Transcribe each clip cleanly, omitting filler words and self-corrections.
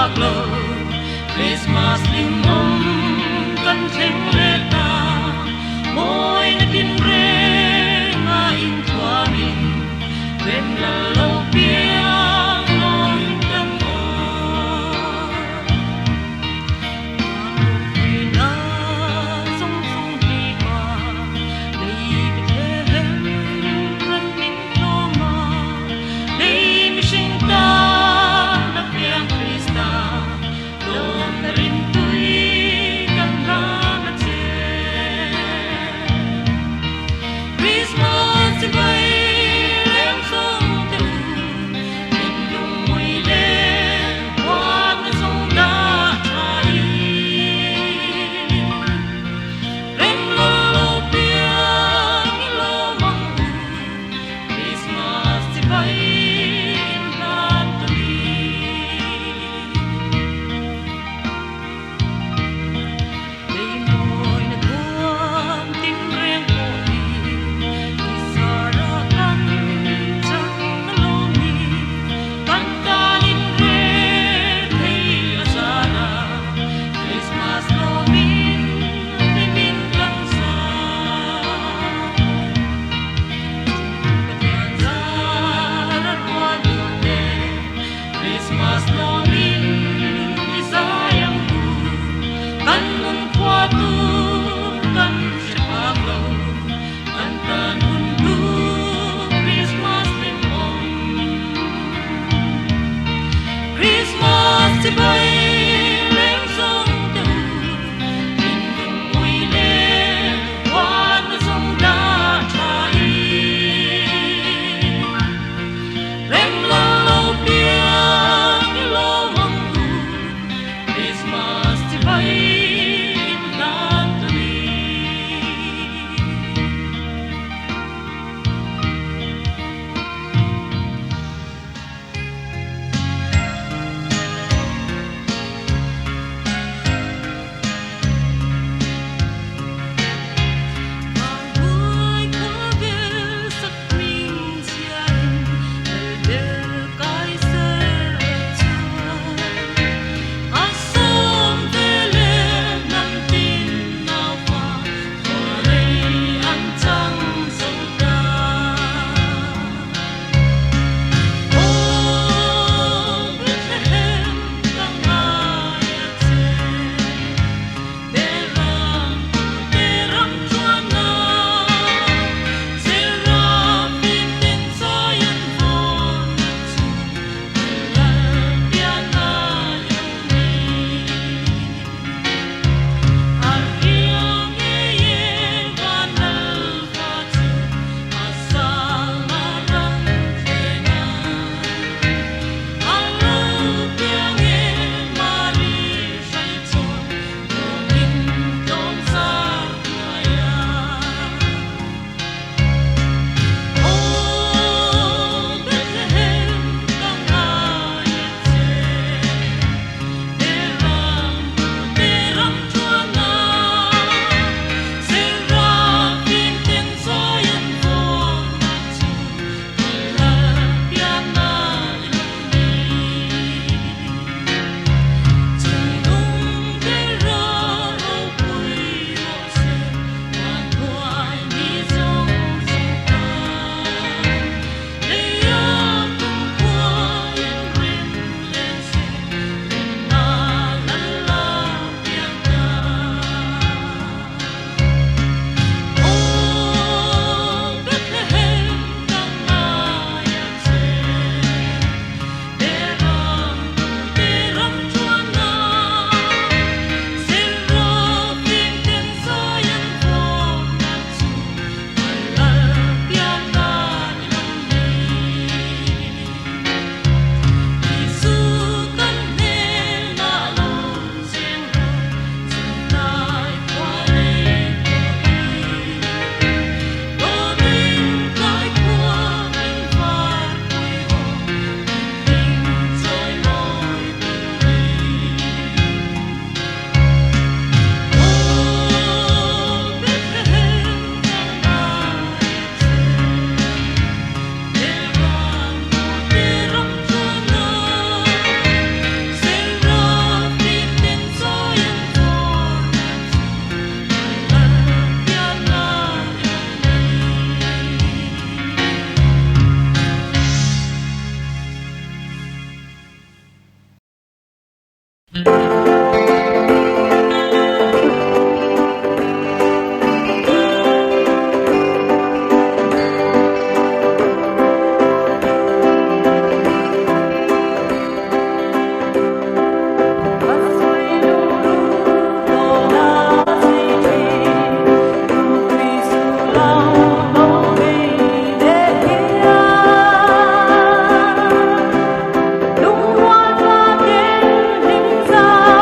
bạc lơ Christmas lim kan theng le ta moi na tin re nga in thua min ven la lo piang non tam o na song song đi qua đây cái thế ran min to ma đây mi sinh ta na piang Krista lom na rin tui kan ra na che Đúng hoa ra tiếng hình xa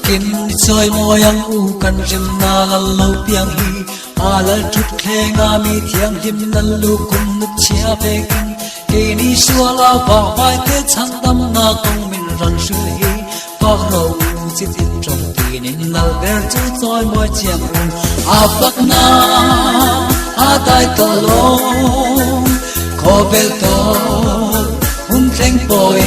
kin soi moyang u kan rim na lo piang hi ala tut khenga mi thiang him nan lu kum nu chia pe kin ke ni suala ba vai te chang dam na kong min ran su hi pa ro chi tin trong tin in nal ber chu soi moi chiang un a bak na a tai to lo ko bel to hun thleng poi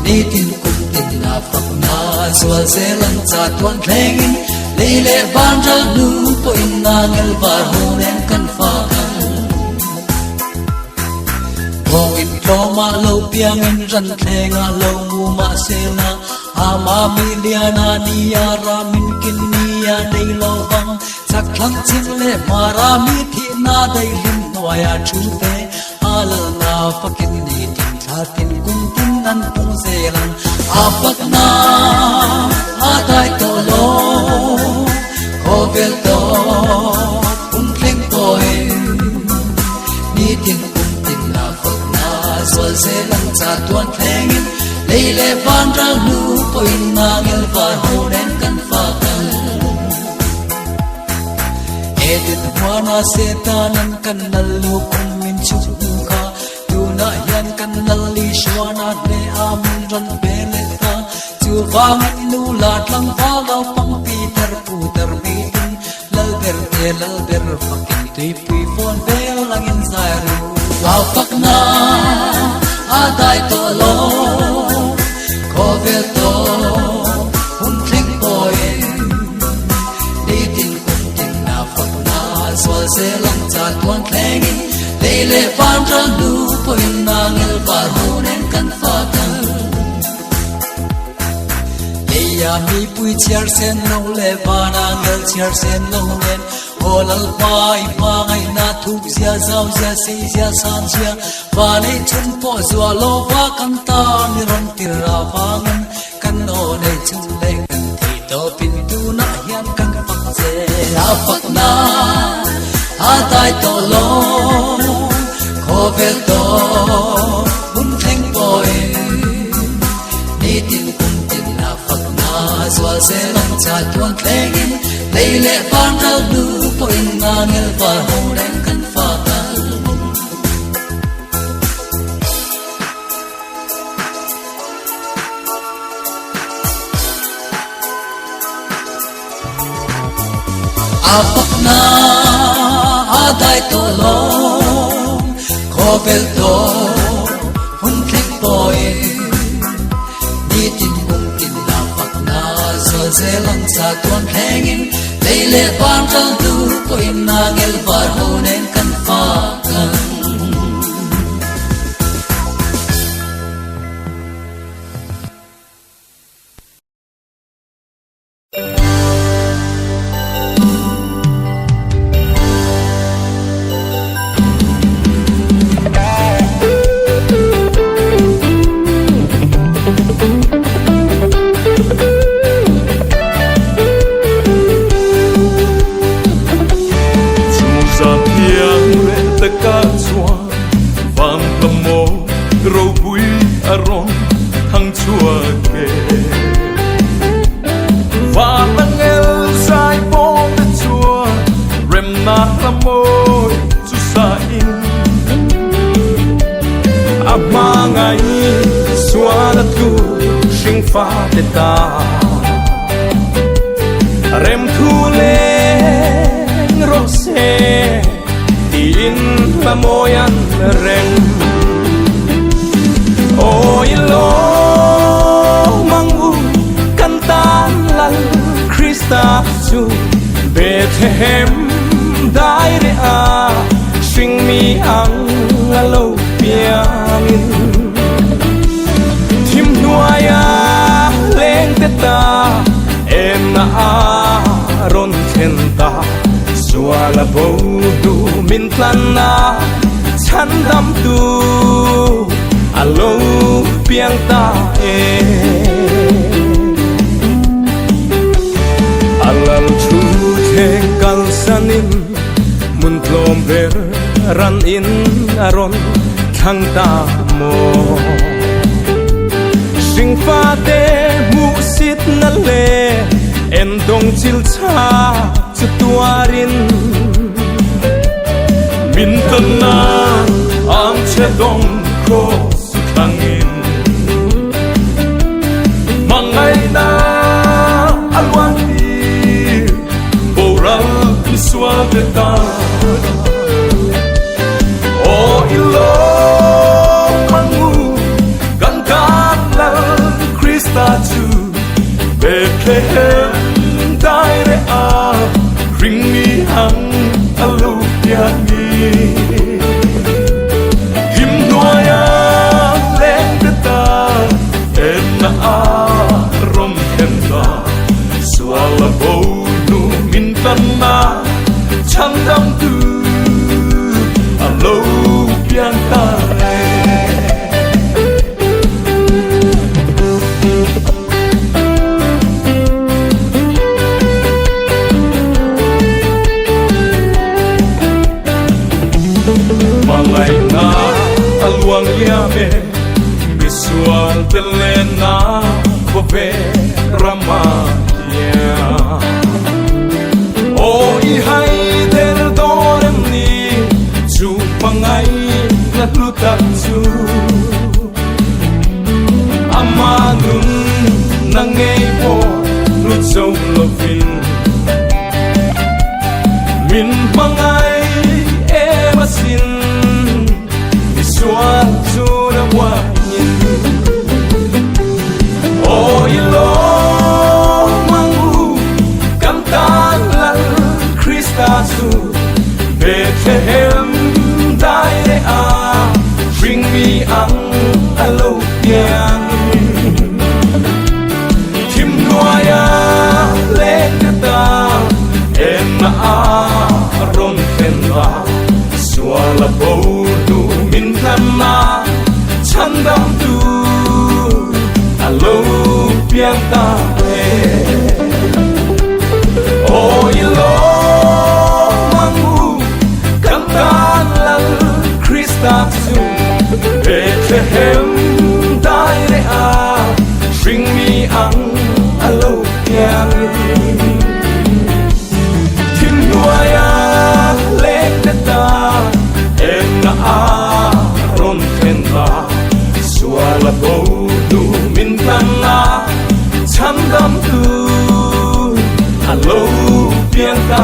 ni tin kum tin na phak na sual se lang cha tuan thleng in le le ban ral nu po in na ngel var hu nen kan fa Bong in ma lo piang in ran thenga lo mu ma se na ama miliana ni ara min kin ni ya nei lo bang sak thlang chin le mara mi thi na dai lim noya thu te al na fakin ni tin tha tin kum tin nan pung se lang apak na a dai to lo ko vel to kum thleng toy ni tin Sol se lang cha tuan thleng in leile van ra nu po in na ngel var ho nen kan fa kan edit wana se ta nan kan nal lu kum min chu kha tu na yan kan nal li shwana le amin ran be le ta chu wang nu la tlang fa lo pang pi tar pu tar mi tin lal ber fakin tui pui phone bel lang in zai ru Wow pak na adai to lo ko vel to hun thleng poi ni tin kum tin na phak na swal se lang cha tuan thleng in le le van ra nu po in na ngel var hu nen kan fa kan ya mi pui chiar sen no le vana ngel chiar sen no nen Olal pai pa ngai na thuk sia zau sia se sia san sia va nei chun po zua lo va kan ta ni ron tir ra vangan kan no nei chun le kan thi to pin tu na hiam kan pak se la pak na a tai to lo ko vel to bun theng poi ni tin kum tin na pak na zua se lang cha tuan thleng in leile van ra nu po in na ngel va ho ren kan fa kan apak na adai to lo ko vel to hun thleng poi ni tin kum tin na pak na so se lang sa tuan thleng in leile van ra nu po in na ngel var ho nen kan fa kan Rem thu lên rose tin la moyan rem oi lo mangu cantan lan Christa su Bethlehem dai re a swing mi ang lo piangin tim nuaya leng teta em na aron thenta suala bo du min plan na chan dam tu alo piang ta alal chu theng kal sanin mun tlom ver ran in aron thang ta mo sing fa te mu sit นั่นเลเอ็นตรงจิลชาจุดตัวรินมินตันนาอังเชดงโคสุขังอินมังไงนาอัลวันดีโบราณพิสวาเดตาโออิโลมังมูกันกันลาคริสตาจูเบเธเลเฮมได้เรอาริงมีหังอลูยามีหิมนัวยาเล่นเดตาเอ็นนาอารมณ์เห็นตาสวาลาโบนูมินตันนาฉันดำดูอลูยาตาAluang yame visual telena kove ramaya o ihai del dorem ni chu pangai na lutak chu amanun nangei po lutsong lovin min pangai emasin Suan suna wanyin O ilo mangu Kantan lal Krista su Bethlehem dai re a Bring me ang alo yang Kim noya lekata Emma a ron tenwa Suala bodu Mintanna chandam tu alo pianta o ilo mangu kantan lal Krista su Bethlehem dai re a bring me ang alo piang tim nuaya lekata na aron kenta suala bodu mintana chandam tu alo pianta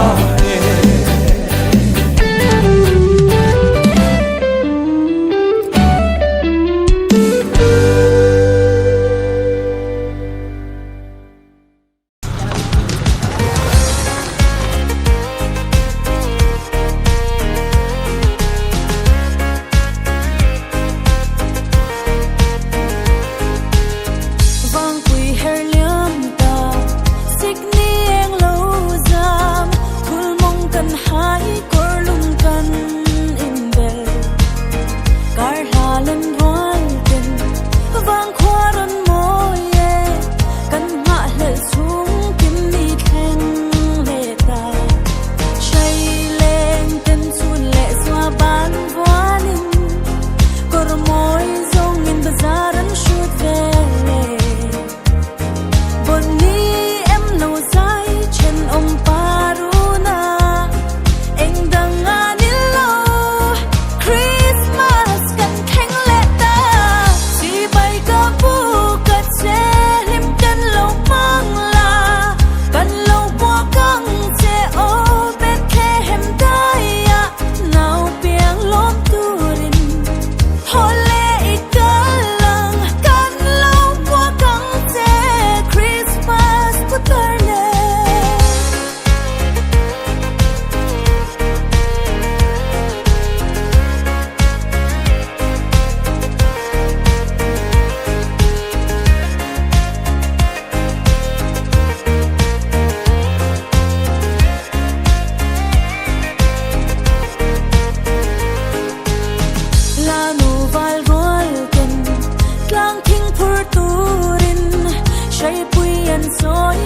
soy